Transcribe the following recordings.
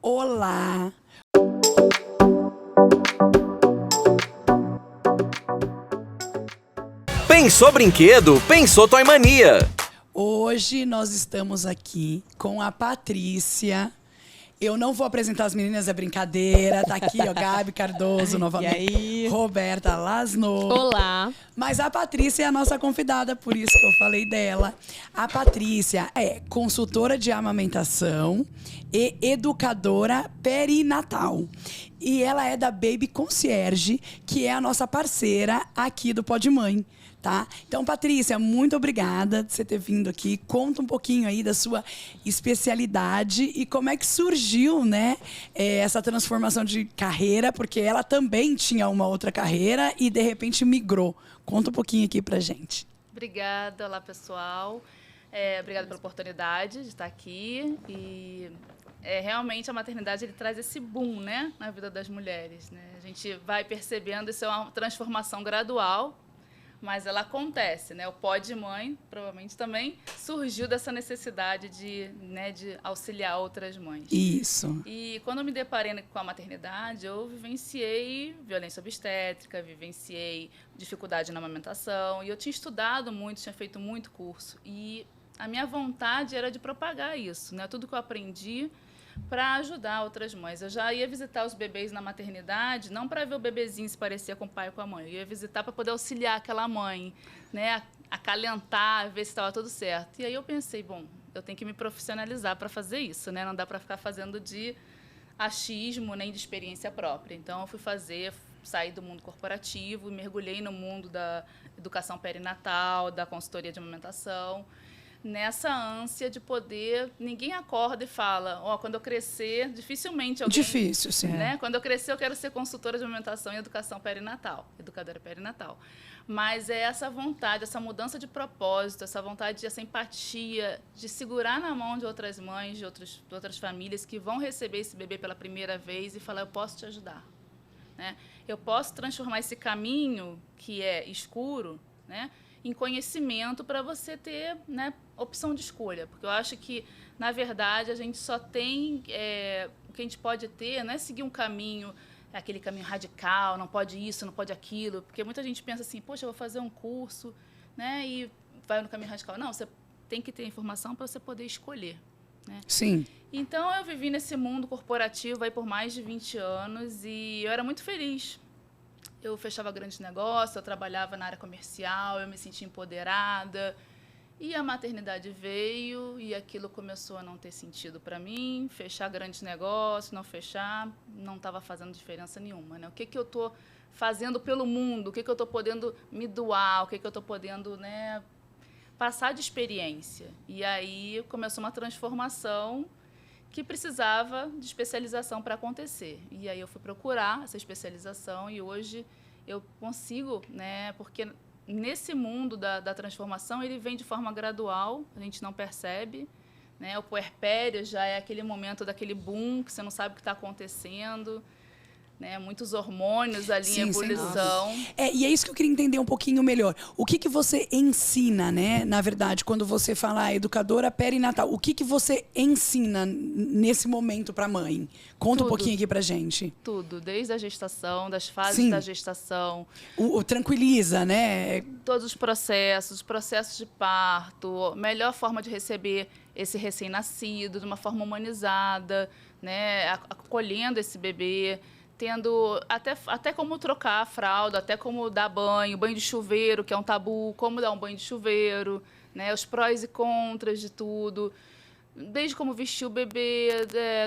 Olá! Pensou brinquedo? Pensou Toy Mania. Hoje nós estamos aqui com a Patrícia. Eu não vou apresentar as meninas, é brincadeira. Tá aqui, ó, Gabi Cardoso novamente. E aí? Roberta Lasno. Olá. Mas a Patrícia é a nossa convidada, por isso que eu falei dela. A Patrícia é consultora de amamentação e educadora perinatal. E ela é da Baby Concierge, que é a nossa parceira aqui do Pod Mãe. Tá? Então, Patrícia, muito obrigada de você ter vindo aqui. Conta um pouquinho aí da sua especialidade e como é que surgiu, né, essa transformação de carreira, porque ela também tinha uma outra carreira e, de repente, migrou. Conta um pouquinho aqui pra gente. Obrigada, olá pessoal. Obrigada pela oportunidade de estar aqui. E realmente a maternidade ele traz esse boom, né, na vida das mulheres. Né? A gente vai percebendo isso é uma transformação gradual, mas ela acontece, né? O Pod Mãe, provavelmente também surgiu dessa necessidade de auxiliar outras mães. Isso. E quando eu me deparei com a maternidade, eu vivenciei violência obstétrica, vivenciei dificuldade na amamentação, e eu tinha estudado muito, tinha feito muito curso, e a minha vontade era de propagar isso, né? Tudo que eu aprendi para ajudar outras mães. Eu já ia visitar os bebês na maternidade, não para ver o bebezinho se parecer com o pai ou com a mãe. Eu ia visitar para poder auxiliar aquela mãe, né, acalentar, ver se estava tudo certo. E aí eu pensei, bom, eu tenho que me profissionalizar para fazer isso, né? Não dá para ficar fazendo de achismo, nem de experiência própria. Então eu fui saí do mundo corporativo e mergulhei no mundo da educação perinatal, da consultoria de amamentação, nessa ânsia de poder... Ninguém acorda e fala, quando eu crescer, dificilmente alguém... Difícil, sim. Né? Quando eu crescer, eu quero ser consultora de amamentação e educação perinatal, educadora perinatal. Mas é essa vontade, essa mudança de propósito, essa vontade, essa empatia, de segurar na mão de outras mães, de outras famílias que vão receber esse bebê pela primeira vez e falar, eu posso te ajudar. Né? Eu posso transformar esse caminho, que é escuro, né, em conhecimento para você ter, né, opção de escolha. Porque eu acho que, na verdade, a gente só tem... o que a gente pode ter não é seguir um caminho, aquele caminho radical, não pode isso, não pode aquilo. Porque muita gente pensa assim, poxa, eu vou fazer um curso, né, e vai no caminho radical. Não, você tem que ter informação para você poder escolher. Né? Sim. Então, eu vivi nesse mundo corporativo aí por mais de 20 anos e eu era muito feliz. Eu fechava grandes negócios, eu trabalhava na área comercial, eu me sentia empoderada. E a maternidade veio e aquilo começou a não ter sentido para mim. Fechar grandes negócios, não fechar, não estava fazendo diferença nenhuma. Né? O que eu estou fazendo pelo mundo? O que eu estou podendo me doar? O que eu estou podendo, né, passar de experiência? E aí começou uma transformação que precisava de especialização para acontecer. E aí eu fui procurar essa especialização e hoje eu consigo, né, porque nesse mundo da transformação ele vem de forma gradual, a gente não percebe. Né, o puerpério já é aquele momento daquele boom que você não sabe o que está acontecendo. Né, muitos hormônios ali em ebulição. E é isso que eu queria entender um pouquinho melhor. O que você ensina, né, na verdade, quando você fala educadora perinatal? O que você ensina nesse momento para a mãe? Conta um pouquinho aqui pra gente. Tudo, desde a gestação, das fases da gestação. O tranquiliza, né? Todos os processos de parto, melhor forma de receber esse recém-nascido, de uma forma humanizada, né, acolhendo esse bebê, tendo até como trocar a fralda, até como dar banho de chuveiro, que é um tabu, como dar um banho de chuveiro, né, os prós e contras de tudo, desde como vestir o bebê,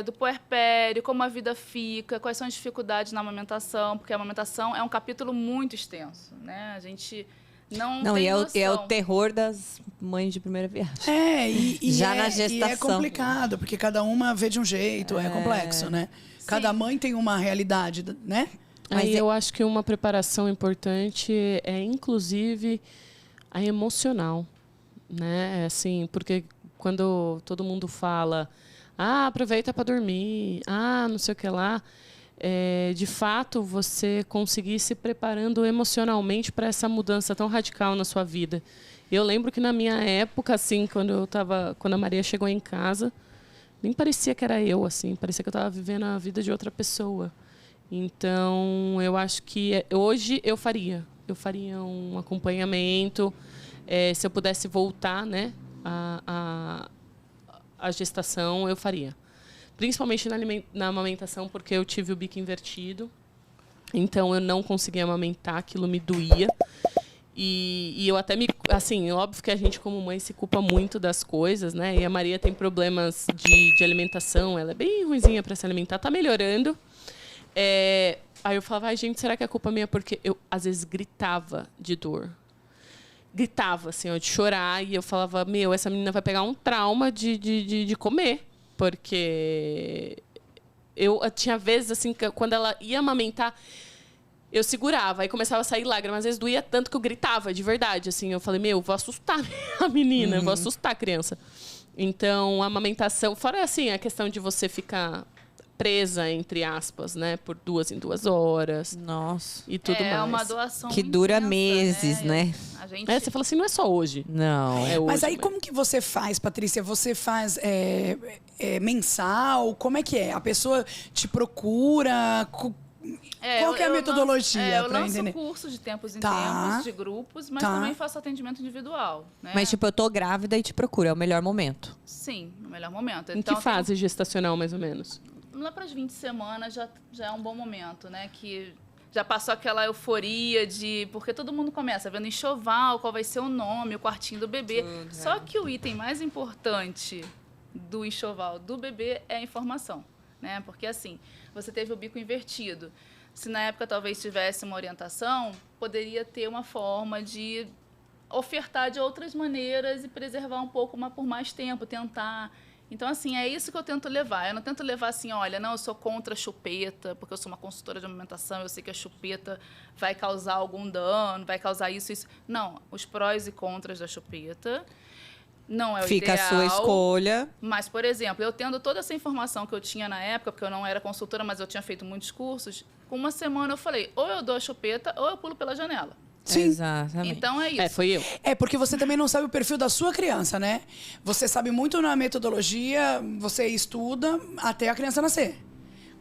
do puerpério, como a vida fica, quais são as dificuldades na amamentação, porque a amamentação é um capítulo muito extenso, né, a gente não tem noção. É o terror das mães de primeira viagem. Já na gestação. E é complicado, porque cada uma vê de um jeito, é complexo, né? Cada mãe tem uma realidade, né? Aí eu acho que uma preparação importante é, inclusive, a emocional, né? Assim, porque quando todo mundo fala, aproveita para dormir, não sei o que lá, de fato, você conseguir ir se preparando emocionalmente para essa mudança tão radical na sua vida. Eu lembro que na minha época, assim, quando a Maria chegou em casa, Nem parecia que era eu, assim. Parecia que eu estava vivendo a vida de outra pessoa. Então, eu acho que hoje eu faria. Eu faria um acompanhamento. Se eu pudesse voltar, né, a gestação, eu faria. Principalmente na amamentação, porque eu tive o bico invertido. Então, eu não conseguia amamentar, aquilo me doía. E eu até assim, óbvio que a gente, como mãe, se culpa muito das coisas, né? E a Maria tem problemas de alimentação, ela é bem ruinzinha para se alimentar, tá melhorando. Aí eu falava, gente, será que a culpa é minha? Porque eu, às vezes, gritava de dor. Gritava, assim, ó, de chorar. E eu falava, essa menina vai pegar um trauma de comer. Porque eu tinha vezes, assim, que quando ela ia amamentar, eu segurava, aí começava a sair lágrimas. Às vezes doía tanto que eu gritava, de verdade. Assim, eu falei, vou assustar a menina, vou assustar a criança. Então, a amamentação... Fora, assim, a questão de você ficar presa, entre aspas, né? Por 2 em 2 horas. Nossa. E tudo mais. É uma doação Que muito dura intensa, meses, né? A gente... Você fala assim, não é só hoje. Não. É hoje. Mas aí como que você faz, Patrícia? Você faz mensal? Como é que é? A pessoa te procura? Qual que é a metodologia eu para lanço entender? cursos de tempos em Tá. tempos, de grupos, mas Tá. também faço atendimento individual. Né? Mas, tipo, eu tô grávida e te procuro, é o melhor momento. Sim, no melhor momento. Em Então, que fase gestacional, mais ou menos? Lá para as 20 semanas já é um bom momento, né? Que já passou aquela euforia porque todo mundo começa vendo enxoval, qual vai ser o nome, o quartinho do bebê. Só que o item mais importante do enxoval do bebê é a informação, né? Porque assim, você teve o bico invertido. Se na época talvez tivesse uma orientação, poderia ter uma forma de ofertar de outras maneiras e preservar um pouco por mais tempo, tentar. Então, assim, é isso que eu tento levar. Eu não tento levar assim, olha, não, eu sou contra a chupeta, porque eu sou uma consultora de amamentação, eu sei que a chupeta vai causar algum dano, vai causar isso. Não, os prós e contras da chupeta. Não é o Fica ideal. a sua escolha. Mas, por exemplo, eu tendo toda essa informação que eu tinha na época, porque eu não era consultora, mas eu tinha feito muitos cursos, com uma semana eu falei, ou eu dou a chupeta, ou eu pulo pela janela. Sim. Exatamente. Então é isso. Foi eu. Porque você também não sabe o perfil da sua criança, né? Você sabe muito na metodologia, você estuda até a criança nascer.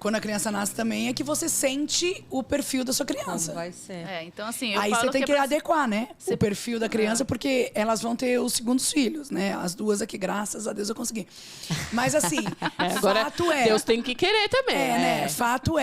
Quando a criança nasce também é que você sente o perfil da sua criança. Como vai ser? Então, assim, eu Aí falo você tem que é pra- adequar, né? O perfil da criança, porque elas vão ter os segundos filhos, né? As 2 aqui, graças a Deus, eu consegui. Mas assim, Agora, fato é... Deus tem que querer também. né? Fato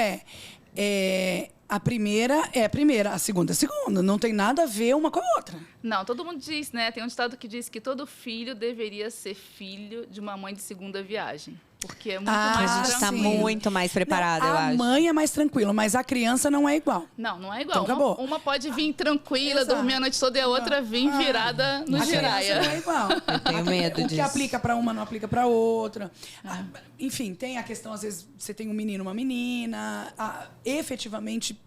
a primeira é a primeira, a segunda é a segunda. Não tem nada a ver uma com a outra. Não, todo mundo diz, né? Tem um ditado que diz que todo filho deveria ser filho de uma mãe de segunda viagem. Porque é muito Ah, mais A gente tá tranquilo. muito mais preparada, Não, eu a acho. mãe é mais tranquila, mas a criança não é igual. Não é igual. Então, acabou. Uma pode vir tranquila, Exato. dormir a noite toda, e a outra vir virada no A criança giraia. não é igual. tenho medo O que disso. aplica para uma não aplica para outra. Enfim, tem a questão, às vezes, você tem um menino, uma menina. Efetivamente,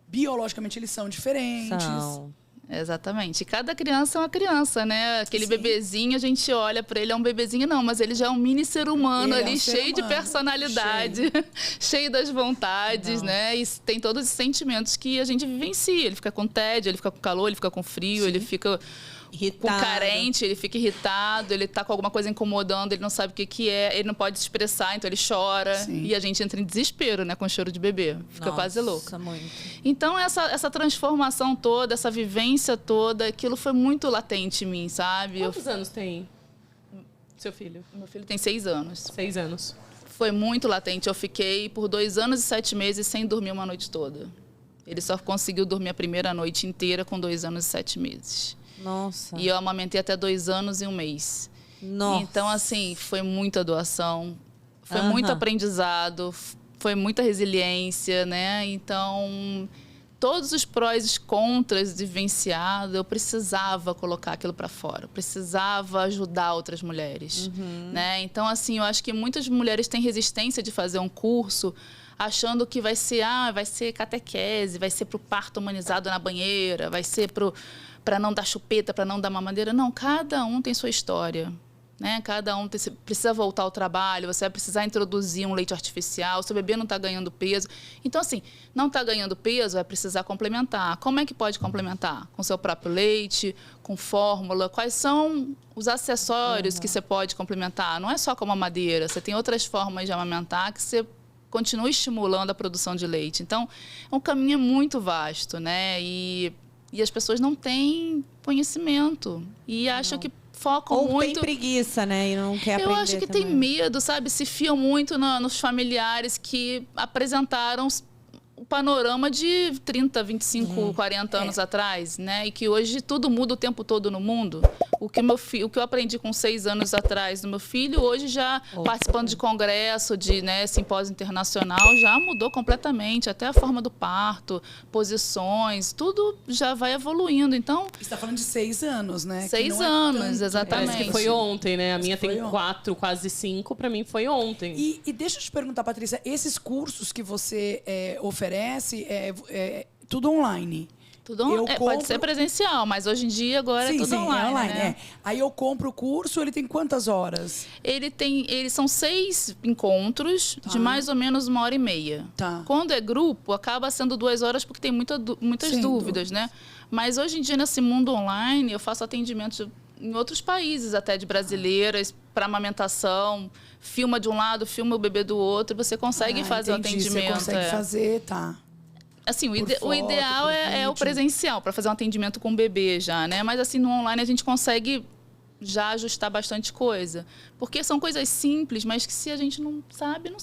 biologicamente, eles são diferentes. São. Exatamente. Cada criança é uma criança, né? Aquele bebezinho, a gente olha pra ele, é um bebezinho, não, mas ele já é um mini ser humano Ele é ali, um ser cheio de humano, personalidade, cheio das vontades, né? E tem todos os sentimentos que a gente vivencia. Ele fica com tédio, ele fica com calor, ele fica com frio, ele fica Irritado. com carente, ele fica irritado, ele tá com alguma coisa incomodando, ele não sabe o que é, ele não pode se expressar, então ele chora. Sim. E a gente entra em desespero, né? Com choro de bebê. Fica quase louco. Nossa, muito. Então, essa transformação toda, essa vivência toda, aquilo foi muito latente em mim, sabe? Quantos anos tem seu filho? Meu filho tem 6 anos. 6 anos. Foi muito latente. Eu fiquei por 2 anos e 7 meses sem dormir uma noite toda. Ele só conseguiu dormir a primeira noite inteira com 2 anos e 7 meses. Nossa. E eu amamentei até 2 anos e 1 mês. Nossa. Então, assim, foi muita doação, foi Aham. muito aprendizado, foi muita resiliência, né? Então, todos os prós e contras vivenciado, eu precisava colocar aquilo para fora, eu precisava ajudar outras mulheres, né? Então, assim, eu acho que muitas mulheres têm resistência de fazer um curso achando que vai ser catequese, vai ser pro parto humanizado na banheira, vai ser para não dar chupeta, para não dar mamadeira. Não, cada um tem sua história. né? Cada um precisa voltar ao trabalho, você vai precisar introduzir um leite artificial, seu bebê não está ganhando peso. Então, assim, não está ganhando peso, vai precisar complementar. Como é que pode complementar? Com seu próprio leite, com fórmula? Quais são os acessórios que você pode complementar? Não é só com a mamadeira, você tem outras formas de amamentar que você continua estimulando a produção de leite. Então, é um caminho muito vasto, né? E as pessoas não têm conhecimento e acham que focam Ou muito... tem preguiça, né? E não quer aprender. Eu acho que também. tem medo, sabe? Se fiam muito nos familiares que apresentaram o panorama de 30, 25, 40 anos atrás, né? E que hoje tudo muda o tempo todo no mundo. O que eu aprendi com 6 anos atrás do meu filho, hoje já participando de congresso, de simpósio internacional, já mudou completamente. Até a forma do parto, posições, tudo já vai evoluindo. Então, Você está falando de 6 anos, né? 6 anos, tanto, exatamente. Parece que foi ontem, né? A minha Foi tem ontem. 4, quase 5. Para mim foi ontem. E deixa eu te perguntar, Patrícia, esses cursos que você oferece, tudo online? Tudo Eu pode compro- ser presencial, mas hoje em dia agora é tudo online, né? Aí eu compro o curso, ele tem quantas horas? Eles são 6 encontros de mais ou menos 1h30. Tá. Quando é grupo, acaba sendo 2 horas porque tem muitas Sem dúvidas, né? Mas hoje em dia, nesse mundo online, eu faço atendimentos em outros países, até de brasileiras, para amamentação. Filma de um lado, filma o bebê do outro, você consegue fazer o Entendi, atendimento. Você consegue fazer, tá. Assim, o foto, ideal por é o vídeo. presencial, para fazer um atendimento com o bebê já, né? Mas assim, no online a gente consegue já ajustar bastante coisa. Porque são coisas simples, mas que se a gente não sabe, né?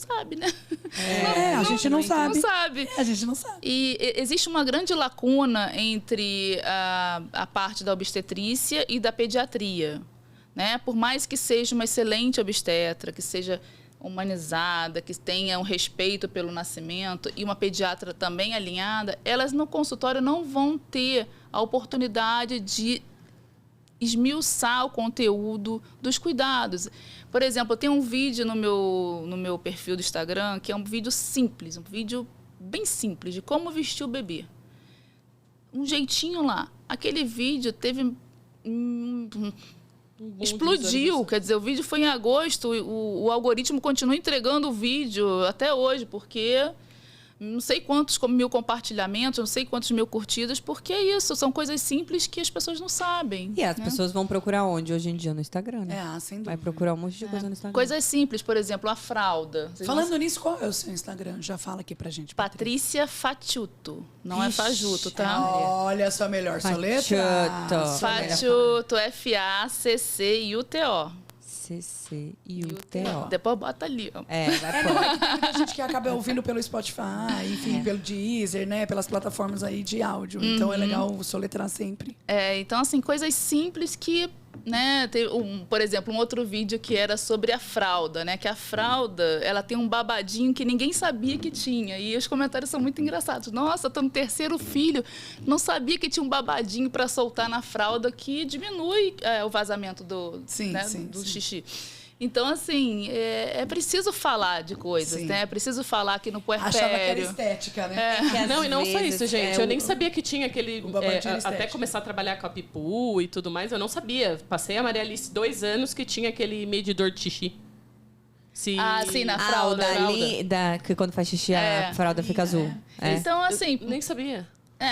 A gente não sabe. Não sabe. A gente não sabe. E existe uma grande lacuna entre a parte da obstetrícia e da pediatria, né? Por mais que seja uma excelente obstetra, que seja humanizada, que tenha um respeito pelo nascimento e uma pediatra também alinhada, elas no consultório não vão ter a oportunidade de esmiuçar o conteúdo dos cuidados. Por exemplo, eu tenho um vídeo no meu perfil do Instagram, que é um vídeo simples, um vídeo bem simples, de como vestir o bebê. Um jeitinho lá. Aquele vídeo teve... explodiu, quer dizer, o vídeo foi em agosto, o algoritmo continua entregando o vídeo até hoje, porque não sei quantos mil compartilhamentos, não sei quantos mil curtidas, porque é isso, são coisas simples que as pessoas não sabem. E as né? pessoas vão procurar onde hoje em dia? No Instagram, né? Sem dúvida. Vai procurar um monte de coisa no Instagram. Coisas simples, por exemplo, a fralda. Vocês Falando não... nisso, qual é o seu Instagram? Já fala aqui pra gente. Patrícia Fatiuto, não é Ixi, Fajuto, tá? Olha a sua melhor soletra. Fachuto. Fatiuto, F-A-C-C-I-U-T-O. C-C-I-U-T-O. Depois bota ali, ó. Vai Não, pôr. é que tem muita gente que acaba ouvindo pelo Spotify, enfim, pelo Deezer, né? Pelas plataformas aí de áudio. Então é legal soletrar sempre. Então, assim, coisas simples que, né, tem por exemplo, um outro vídeo que era sobre a fralda, né? Que a fralda, ela tem um babadinho que ninguém sabia que tinha. E os comentários são muito engraçados. Nossa, tô no 3º filho, não sabia que tinha um babadinho para soltar na fralda que diminui o vazamento do xixi. Então, assim, é preciso falar de coisas, né? É preciso falar que no puerpério... Achava que era estética, né? Não, e não só isso, gente. Eu nem sabia que tinha aquele... babadinho até estético. começar a trabalhar com a Pipu e tudo mais, eu não sabia. Passei a Maria Alice 2 anos que tinha aquele medidor de xixi. Sim, na fralda. Que quando faz xixi, a fralda fica azul. Então, assim... Nem sabia.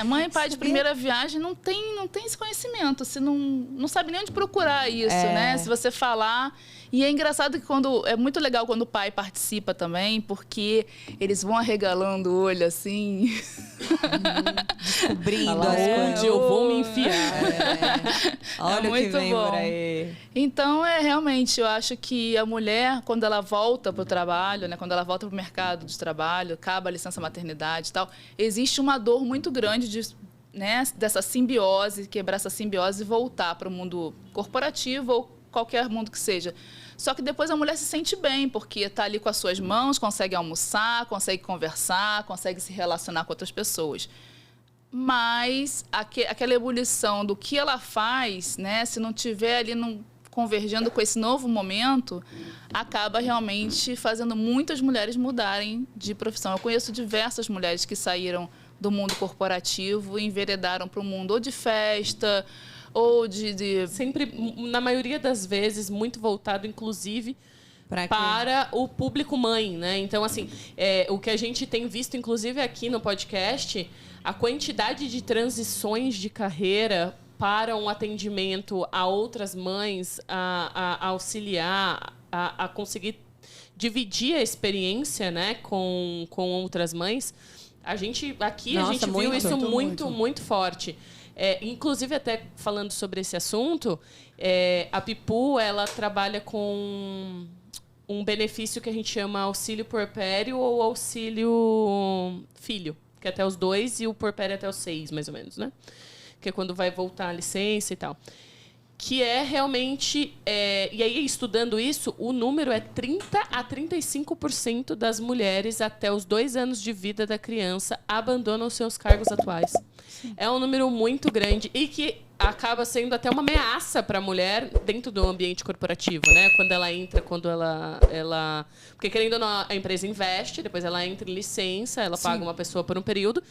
Mãe e pai de primeira viagem não tem esse conhecimento. Você não sabe nem onde procurar isso, né? Se você falar... E é engraçado que é muito legal quando o pai participa também, porque eles vão arregalando o olho assim. Descobrindo Fala as coisas. onde eu vou me enfiar. Olha o que muito vem bom. por aí. Então, realmente, eu acho que a mulher, quando ela volta para o trabalho, né, quando ela volta para o mercado de trabalho, acaba a licença maternidade e tal, existe uma dor muito grande dessa simbiose, quebrar essa simbiose e voltar para o mundo corporativo ou qualquer mundo que seja. Só que depois a mulher se sente bem, porque está ali com as suas mãos, consegue almoçar, consegue conversar, consegue se relacionar com outras pessoas. Mas aquela ebulição do que ela faz, né, se não tiver ali convergendo com esse novo momento, acaba realmente fazendo muitas mulheres mudarem de profissão. Eu conheço diversas mulheres que saíram do mundo corporativo e enveredaram para o mundo ou de festa, Ou Sempre, na maioria das vezes, muito voltado, inclusive, para o público mãe, né? Então, assim, o que a gente tem visto, inclusive aqui no podcast, a quantidade de transições de carreira para um atendimento a outras mães, a auxiliar, a conseguir dividir a experiência, né, com outras mães. A gente viu isso muito forte. Inclusive, até falando sobre esse assunto, a Pipu, ela trabalha com um benefício que a gente chama auxílio puerpério ou auxílio filho, que é até os 2 e o puerpério até os 6, mais ou menos, né? Que é quando vai voltar a licença e tal. Que é realmente... e aí, estudando isso, o número é 30% a 35% das mulheres até os 2 anos de vida da criança abandonam seus cargos atuais. Sim. É um número muito grande e que acaba sendo até uma ameaça para a mulher dentro do ambiente corporativo, né? Quando ela entra, porque, querendo ou não, a empresa investe, depois ela entra em licença, ela paga uma pessoa por um período,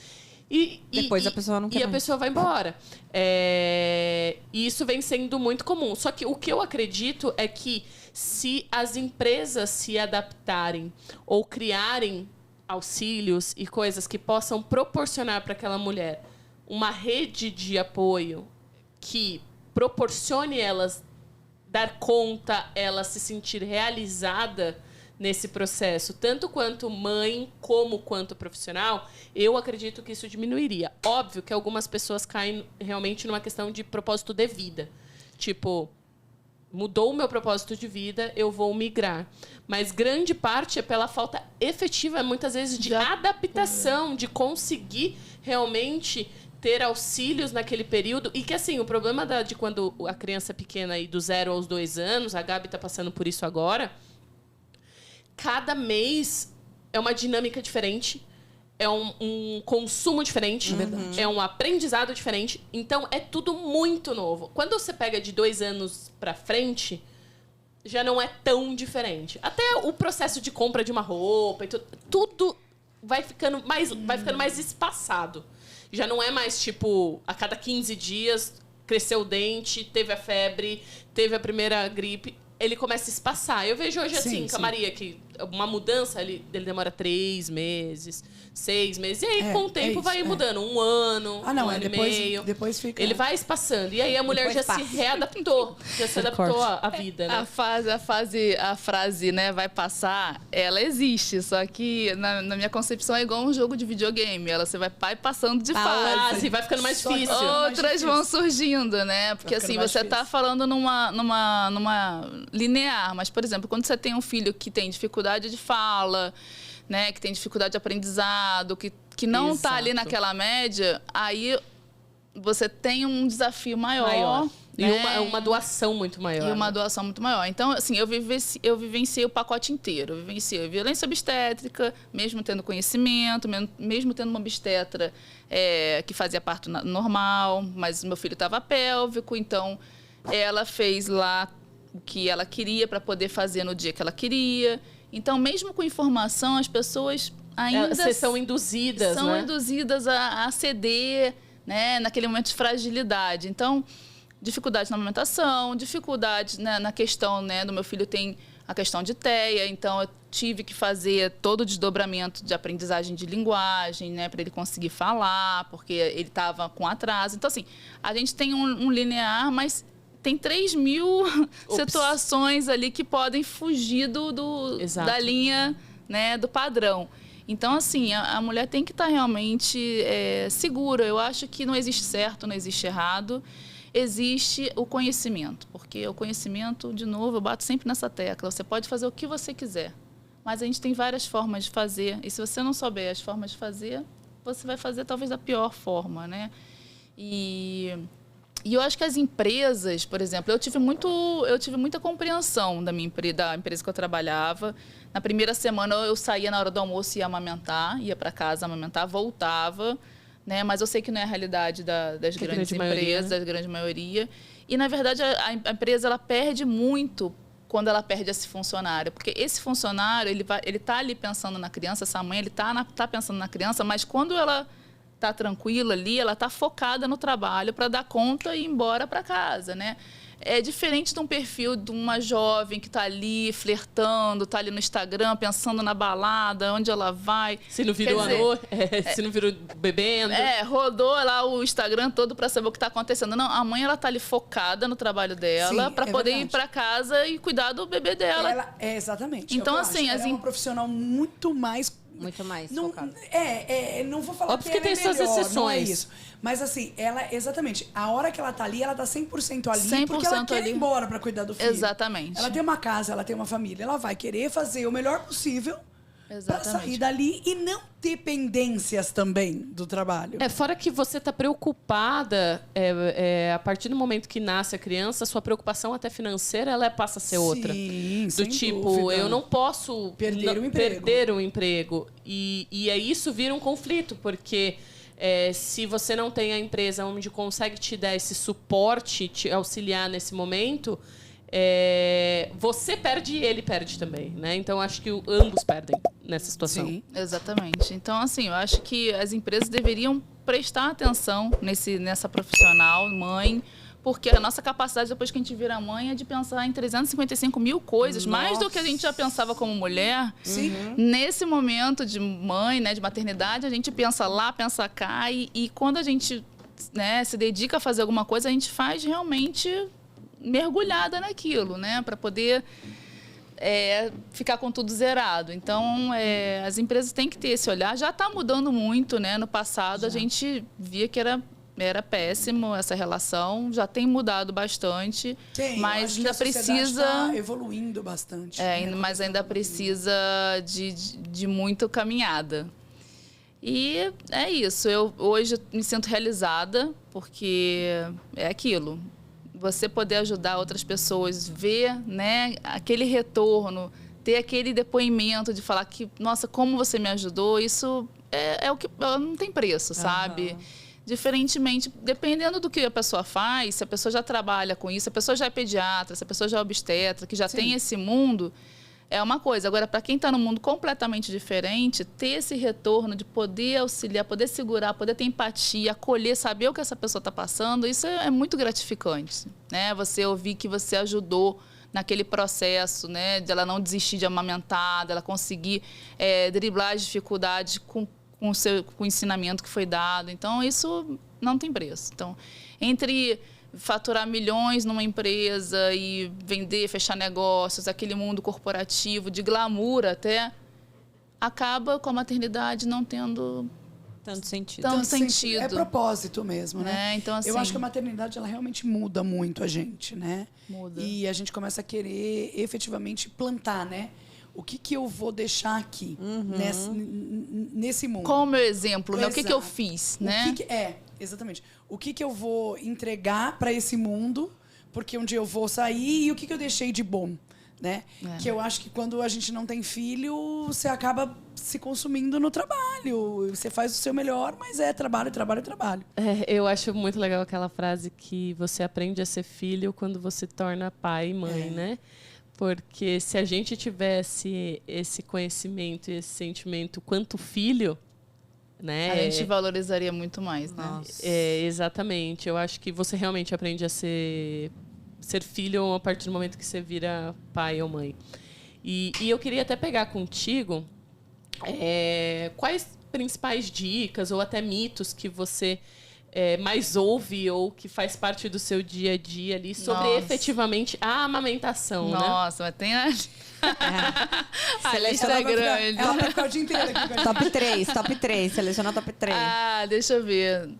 e depois a pessoa não quer mais. A pessoa vai embora. E isso vem sendo muito comum. Só que o que eu acredito é que se as empresas se adaptarem ou criarem auxílios e coisas que possam proporcionar para aquela mulher uma rede de apoio que proporcione elas dar conta, ela se sentir realizada nesse processo, tanto quanto mãe como quanto profissional, eu acredito que isso diminuiria. Óbvio que algumas pessoas caem realmente numa questão de propósito de vida. Tipo, mudou o meu propósito de vida, eu vou migrar. Mas grande parte é pela falta efetiva, muitas vezes, de adaptação, de conseguir realmente ter auxílios naquele período. E que, assim, o problema de quando a criança é pequena, aí, do 0 aos 2 anos, a Gabi está passando por isso agora, cada mês é uma dinâmica diferente, é um consumo diferente, é um aprendizado diferente. Então, é tudo muito novo. Quando você pega de 2 anos para frente, já não é tão diferente. Até o processo de compra de uma roupa, e tudo vai ficando mais espaçado. Já não é mais, tipo, a cada 15 dias cresceu o dente, teve a febre, teve a primeira gripe. Ele começa a espaçar. Eu vejo hoje, assim, com a Maria, que uma mudança, ele demora 3 meses, 6 meses. E aí, com o tempo, vai mudando. 1 ano, 1 ano e meio. Depois fica... Ele vai espaçando. E aí, a mulher já se readaptou. Já se adaptou à vida, né? A frase, né, vai passar, ela existe. Só que, na minha concepção, é igual um jogo de videogame. Você vai passando de fase. Assim, vai ficando mais difícil. Outras vão surgindo, né? Porque, assim, você tá falando numa linear. Mas, por exemplo, quando você tem um filho que tem dificuldade de fala, né, que tem dificuldade de aprendizado, que não está ali naquela média, aí você tem um desafio maior. E uma doação muito maior. E uma doação muito maior. Então, assim, eu vivenciei o pacote inteiro. Eu vivenciei violência obstétrica, mesmo tendo conhecimento, mesmo tendo uma obstetra que fazia parto normal, mas meu filho estava pélvico, então ela fez lá o que ela queria para poder fazer no dia que ela queria. Então, mesmo com informação, as pessoas ainda são induzidas, são induzidas a ceder, né, naquele momento de fragilidade. Então, dificuldade na amamentação, dificuldade, né, na questão, né, do meu filho tem a questão de TEA, então eu tive que fazer todo o desdobramento de aprendizagem de linguagem, né, para ele conseguir falar, porque ele estava com atraso. Então, assim, a gente tem um linear, mas tem 3.000 situações ali que podem fugir da linha, né, do padrão. Então, assim, a mulher tem que estar realmente segura. Eu acho que não existe certo, não existe errado. Existe o conhecimento. Porque o conhecimento, de novo, eu bato sempre nessa tecla. Você pode fazer o que você quiser. Mas a gente tem várias formas de fazer. E se você não souber as formas de fazer, você vai fazer talvez da pior forma, né? E eu acho que as empresas, por exemplo, eu tive muita compreensão da empresa que eu trabalhava. Na primeira semana eu saía na hora do almoço e ia amamentar, ia para casa amamentar, voltava, né? Mas eu sei que não é a realidade das grandes empresas, da grande maioria. E, na verdade, a empresa ela perde muito quando ela perde esse funcionário. Porque esse funcionário, ele está ali pensando na criança, essa mãe, ele está pensando na criança, mas quando ela tá tranquila ali, ela tá focada no trabalho para dar conta e ir embora para casa, né? É diferente de um perfil de uma jovem que está ali flertando, está ali no Instagram, pensando na balada, onde ela vai. Se não virou à noite, se não virou bebendo. Rodou lá o Instagram todo para saber o que está acontecendo. Não, a mãe ela tá ali focada no trabalho dela para poder ir para casa e cuidar do bebê dela. Exatamente. Então, assim, ela é uma profissional muito mais focada. Não vou falar óbvio que tem suas melhor, exceções. não é isso. Mas assim, exatamente, a hora que ela tá ali, ela tá 100% ali, 100% porque ela quer ir embora pra cuidar do filho. Exatamente. Ela tem uma casa, ela tem uma família, ela vai querer fazer o melhor possível pra sair dali e não ter pendências também do trabalho. Fora que você tá preocupada, a partir do momento que nasce a criança, sua preocupação até financeira, ela passa a ser outra. Sim, do tipo, dúvida. eu não posso perder o emprego. E aí isso vira um conflito, porque se você não tem a empresa onde consegue te dar esse suporte, te auxiliar nesse momento, você perde e ele perde também, né? Então, acho que ambos perdem nessa situação. Sim, exatamente. Então, assim, eu acho que as empresas deveriam prestar atenção nessa profissional, mãe, porque a nossa capacidade, depois que a gente vira mãe, é de pensar em 355 mil coisas, mais do que a gente já pensava como mulher. Sim. Nesse momento de mãe, né, de maternidade, a gente pensa lá, pensa cá, e quando a gente, né, se dedica a fazer alguma coisa, a gente faz realmente mergulhada naquilo, né, para poder ficar com tudo zerado. Então, as empresas têm que ter esse olhar. Já está mudando muito, né? No passado, a gente via que era péssimo essa relação, já tem mudado bastante, mas ainda precisa tá evoluindo bastante. Mas ainda precisa de muita caminhada. E é isso. Eu hoje me sinto realizada, porque é aquilo. Você poder ajudar outras pessoas, ver, né, aquele retorno, ter aquele depoimento de falar que, nossa, como você me ajudou, isso é o que não tem preço, sabe? Diferentemente, dependendo do que a pessoa faz, se a pessoa já trabalha com isso, se a pessoa já é pediatra, se a pessoa já é obstetra, que já tem esse mundo, é uma coisa. Agora, para quem está num mundo completamente diferente, ter esse retorno de poder auxiliar, poder segurar, poder ter empatia, acolher, saber o que essa pessoa está passando, isso é muito gratificante, né? Você ouvir que você ajudou naquele processo, né, de ela não desistir de amamentar, dela conseguir driblar as dificuldades com o ensinamento que foi dado. Então, isso não tem preço. Então, entre faturar milhões numa empresa e vender, fechar negócios, aquele mundo corporativo, de glamour até, acaba com a maternidade não tendo tanto sentido. É propósito mesmo, né? Então, assim, eu acho que a maternidade, ela realmente muda muito a gente, né? Muda. E a gente começa a querer efetivamente plantar, né? O que eu vou deixar aqui nesse mundo? Qual o meu exemplo, né? O que eu fiz, né? Exatamente. O que eu vou entregar para esse mundo, porque um dia eu vou sair, e o que eu deixei de bom, né? Que eu acho que quando a gente não tem filho, você acaba se consumindo no trabalho. Você faz o seu melhor, mas trabalho, trabalho, trabalho. Eu acho muito legal aquela frase que você aprende a ser filho quando você torna pai e mãe, né? Porque se a gente tivesse esse conhecimento e esse sentimento quanto filho, né? A gente valorizaria muito mais, né? Exatamente. Eu acho que você realmente aprende a ser filho a partir do momento que você vira pai ou mãe. E eu queria até pegar contigo quais principais dicas ou até mitos que você mais ouve ou que faz parte do seu dia a dia ali sobre efetivamente a amamentação, né? Nossa, mas tem a lista é grande. Ela vai ficar o dia inteiro aqui com a gente. Top 3. Seleciona top 3. Deixa eu ver.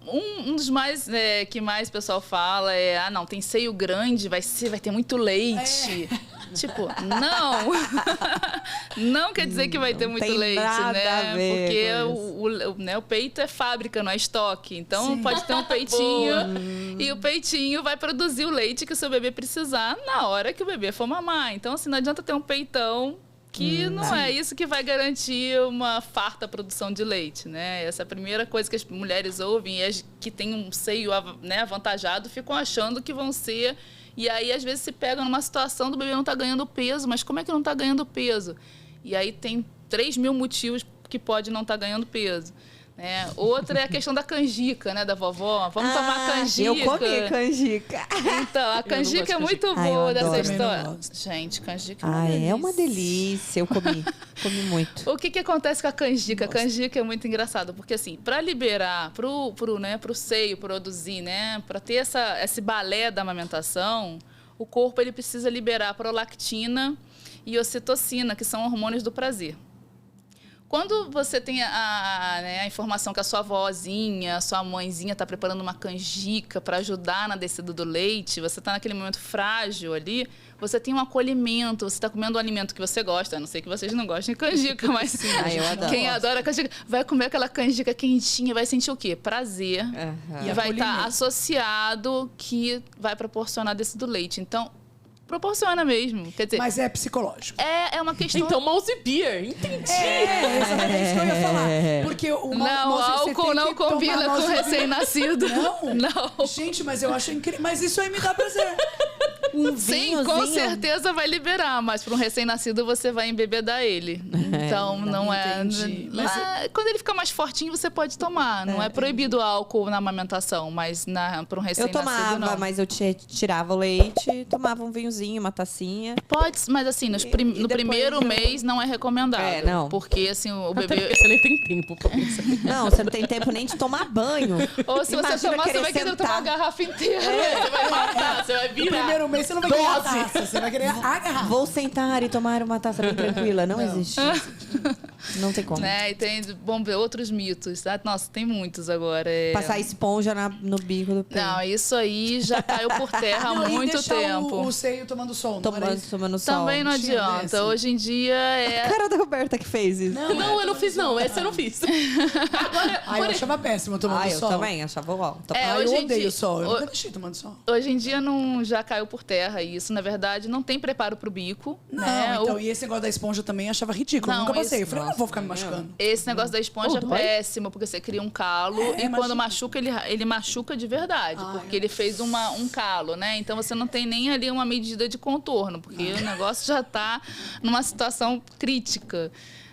Um dos mais que mais o pessoal fala não, tem seio grande, vai ter muito leite. Tipo, não. Não quer dizer que vai ter muito leite, né? Porque o peito é fábrica, não é estoque. Então, pode ter um peitinho e o peitinho vai produzir o leite que o seu bebê precisar na hora que o bebê for mamar. Então, assim, não adianta ter um peitão que não é isso que vai garantir uma farta produção de leite, né? Essa é a primeira coisa que as mulheres ouvem, e as que têm um seio, né, avantajado ficam achando que vão ser. E aí, às vezes, se pega numa situação do bebê não tá ganhando peso, mas como é que não tá ganhando peso? E aí tem 3.000 motivos que pode não estar ganhando peso. Outra é a questão da canjica, né, da vovó. Vamos tomar canjica. Eu comi canjica. Então, a canjica é muito eu boa dessa adoro. história. Gente, canjica é uma delícia. É uma delícia. Eu comi muito. O que acontece com a canjica? A canjica é muito engraçado, porque assim, para liberar pro seio produzir, né, para ter esse balé da amamentação, o corpo ele precisa liberar prolactina e ocitocina, que são hormônios do prazer. Quando você tem a informação que a sua avózinha, a sua mãezinha está preparando uma canjica para ajudar na descida do leite, você está naquele momento frágil ali, você tem um acolhimento, você está comendo um alimento que você gosta. A não sei que vocês não gostem de canjica, mas eu adoro. Quem adora canjica vai comer aquela canjica quentinha, vai sentir o quê? Prazer. Uhum. E vai estar associado que vai proporcionar a descida do leite. Então, proporciona mesmo. Quer dizer, Mas é psicológico. é uma questão... Então, mouse beer, entendi. É exatamente isso que eu ia falar. Porque o Não, o álcool não combina com recém-nascido. Não. Gente, mas eu acho incrível. Mas isso aí me dá prazer. Um Sim, com vinhozinho. certeza vai liberar, mas para um recém-nascido você vai embebedar ele. Então, não é... entendi. Mas quando ele fica mais fortinho, você pode tomar. Não é proibido o álcool na amamentação, mas para um Eu recém-nascido, tomava, não. mas eu tirava o leite, tomava um vinhozinho, uma tacinha. Pode, mas assim, no depois primeiro eu- mês não é recomendado. não. Porque assim, o Até bebê... porque você nem tem tempo pra pensar. Não, você não tem tempo nem de tomar banho. Ou se você Imagina tomar, você vai querer sentar. tomar a garrafa inteira. Você vai matar, você vai No virar. primeiro mês você não vai querer a taça, você vai querer a garrafa. Vou sentar e tomar uma taça bem tranquila. Não existe. Não tem como. Né? E tem, vamos ver, outros mitos. Tá? Nossa, tem muitos agora. Passar esponja no bico do peito. Não, isso aí já caiu por terra há Não, e muito deixar tempo. o seio tomando sol. não era isso? Tomando sol. Também não Tinha adianta. desse. Hoje em dia A cara da Roberta que fez isso. Não, eu não fiz, não. Essa eu não fiz. Agora, Ai, eu achava péssimo tomando Eu sol. também achava igual. Ai, eu hoje em odeio dia- sol. Eu ho- nunca deixei tomando sol. Hoje em dia não, já caiu por terra isso. Na verdade, não tem preparo pro bico. Não, né? então, e esse negócio da esponja também eu achava ridículo. Não, Nunca passei. esse- Eu falei, eu não vou ficar me machucando. Esse negócio da esponja é dói? péssimo, porque você cria um calo e imagina. quando machuca, ele machuca de verdade, porque ele fez um calo, né? Então você não tem nem ali uma medida de contorno, porque o negócio já está numa situação crítica,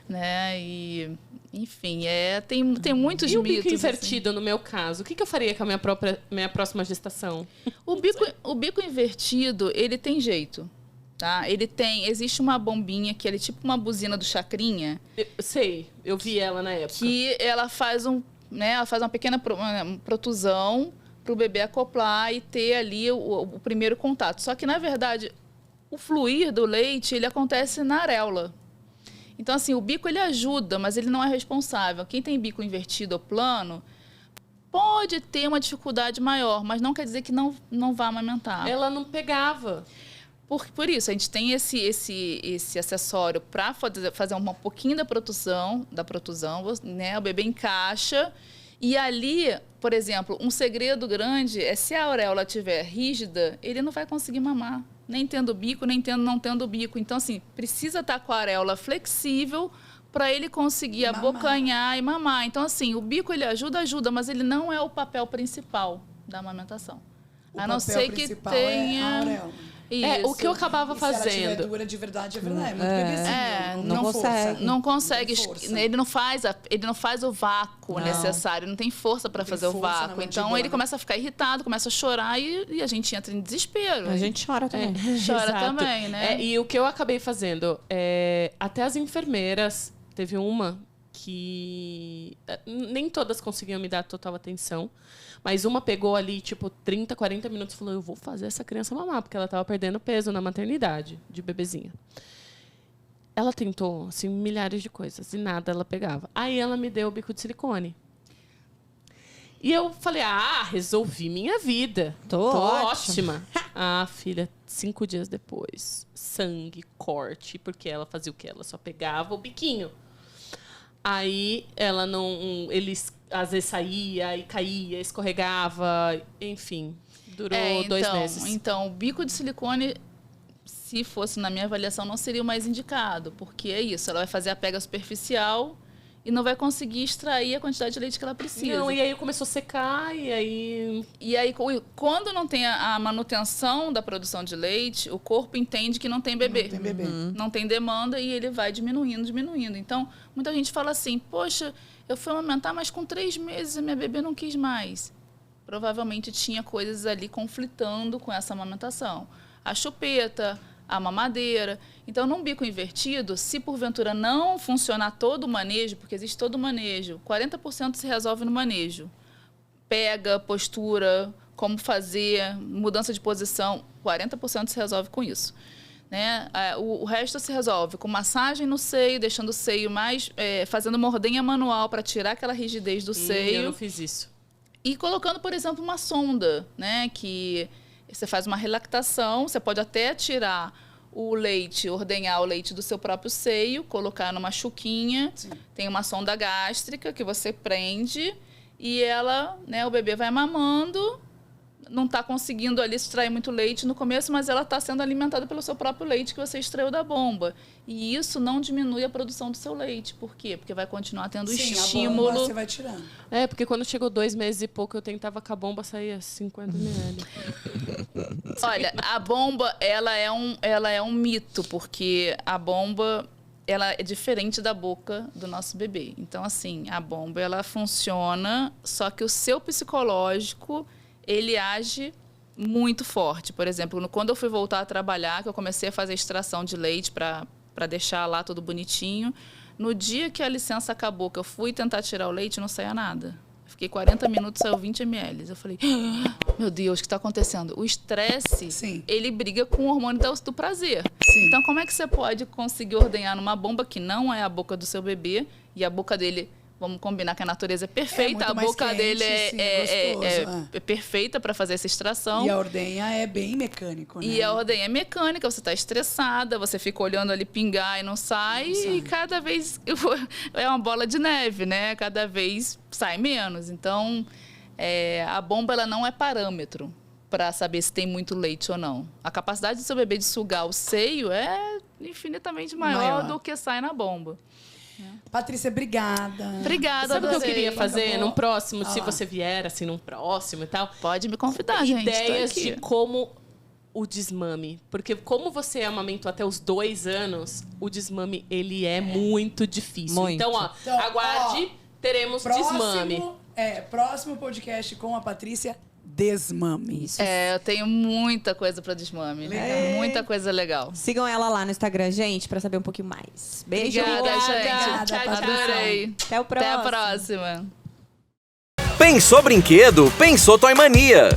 né? E, enfim, tem muitos e o mitos. bico assim. invertido, no meu caso? O que eu faria com a minha próxima gestação? O bico invertido, ele tem jeito. Tá? Existe uma bombinha que é tipo uma buzina do Chacrinha, Sei, eu vi ela na época. que ela faz ela faz uma pequena protusão para o bebê acoplar e ter ali o primeiro contato. Só que, na verdade, o fluir do leite, ele acontece na areola. Então, assim, o bico, ele ajuda, mas ele não é responsável. Quem tem bico invertido ou plano pode ter uma dificuldade maior, mas não quer dizer que não vá amamentar. Ela não pegava. Por isso, a gente tem esse acessório para fazer um pouquinho da protusão, né? O bebê encaixa e ali, por exemplo, um segredo grande é se a auréola estiver rígida, ele não vai conseguir mamar, nem tendo bico, nem não tendo bico. Então, assim, precisa estar com a auréola flexível para ele conseguir abocanhar e mamar. Então, assim, o bico ele ajuda, mas ele não é o papel principal da amamentação. O A não papel ser que principal tenha... é a auréola. O que eu acabava Se ela tiver fazendo. dura de verdade, é verdade. É muito bebezinho. não força. consegue. Não consegue, força. ele não faz o vácuo necessário, não tem força para fazer o força na vácuo. Então mandíbula, ele né? começa a ficar irritado, começa a chorar e a gente entra em desespero. A gente chora também. chora Exato. também, né? E o que eu acabei fazendo, até as enfermeiras, teve uma que nem todas conseguiam me dar total atenção, mas uma pegou ali, tipo, 30, 40 minutos e falou, eu vou fazer essa criança mamar, porque ela estava perdendo peso na maternidade, de bebezinha. Ela tentou, assim, milhares de coisas, e nada ela pegava. Aí ela me deu o bico de silicone. E eu falei, resolvi minha vida. Tô ótima. Filha, 5 dias depois, sangue, corte, porque ela fazia o quê? Ela só pegava o biquinho. Aí ela ele às vezes saía e caía, escorregava, enfim, durou 2 meses. Então, o bico de silicone, se fosse na minha avaliação, não seria o mais indicado, porque é isso, ela vai fazer a pega superficial e não vai conseguir extrair a quantidade de leite que ela precisa. Não, e aí começou a secar, e aí... E aí, quando não tem a manutenção da produção de leite, o corpo entende que não tem bebê. Não tem bebê. Não tem demanda e ele vai diminuindo. Então, muita gente fala assim, poxa, eu fui amamentar, mas com 3 meses a minha bebê não quis mais. Provavelmente tinha coisas ali conflitando com essa amamentação. A chupeta, a mamadeira. Então, num bico invertido, se porventura não funcionar todo o manejo, porque existe todo o manejo, 40% se resolve no manejo. Pega, postura, como fazer, mudança de posição, 40% se resolve com isso. Né? O resto se resolve com massagem no seio, deixando o seio mais... fazendo uma ordenha manual para tirar aquela rigidez do seio. Eu não fiz isso. E colocando, por exemplo, uma sonda, né? Que você faz uma relactação, você pode até tirar o leite, ordenhar o leite do seu próprio seio, colocar numa chuquinha. Sim. Tem uma sonda gástrica que você prende e ela, né, o bebê vai mamando, não está conseguindo ali extrair muito leite no começo, mas ela está sendo alimentada pelo seu próprio leite que você extraiu da bomba. E isso não diminui a produção do seu leite. Por quê? Porque vai continuar tendo estímulo. A bomba você vai tirando. Porque quando chegou 2 meses e pouco, eu tentava com a bomba, saía 50 ml. Olha, a bomba, ela é um mito, porque a bomba, ela é diferente da boca do nosso bebê. Então, assim, a bomba, ela funciona, só que o seu psicológico, ele age muito forte. Por exemplo, quando eu fui voltar a trabalhar, que eu comecei a fazer extração de leite para deixar lá tudo bonitinho, no dia que a licença acabou, que eu fui tentar tirar o leite, não saía nada. Fiquei 40 minutos, saiu 20 ml. Eu falei, meu Deus, o que está acontecendo? O estresse, ele briga com o hormônio do prazer. Sim. Então, como é que você pode conseguir ordenhar numa bomba que não é a boca do seu bebê e a boca dele... Vamos combinar que a natureza é perfeita, a boca dele é perfeita para fazer essa extração. E a ordenha é bem mecânico, né? E a ordenha é mecânica, você está estressada, você fica olhando ali pingar e não sai. E cada vez é uma bola de neve, né? Cada vez sai menos. Então, a bomba ela não é parâmetro para saber se tem muito leite ou não. A capacidade do seu bebê de sugar o seio é infinitamente maior do que sai na bomba. Patrícia, obrigada. Obrigada. Sabe o que eu queria fazer num próximo, se você vier, assim, num próximo e tal? Pode me convidar, gente. Ideias de como o desmame. Porque como você amamentou até os 2 anos, o desmame, ele é muito difícil. Muito. Então, aguarde, teremos desmame. Próximo podcast com a Patrícia, desmame. Isso. Eu tenho muita coisa para desmame. Muita coisa legal. Sigam ela lá no Instagram, gente, pra saber um pouquinho mais. Beijo. Obrigada, gente. Obrigada, Adorei. Até o próximo. Até a próxima. Pensou brinquedo? Pensou Toy Mania.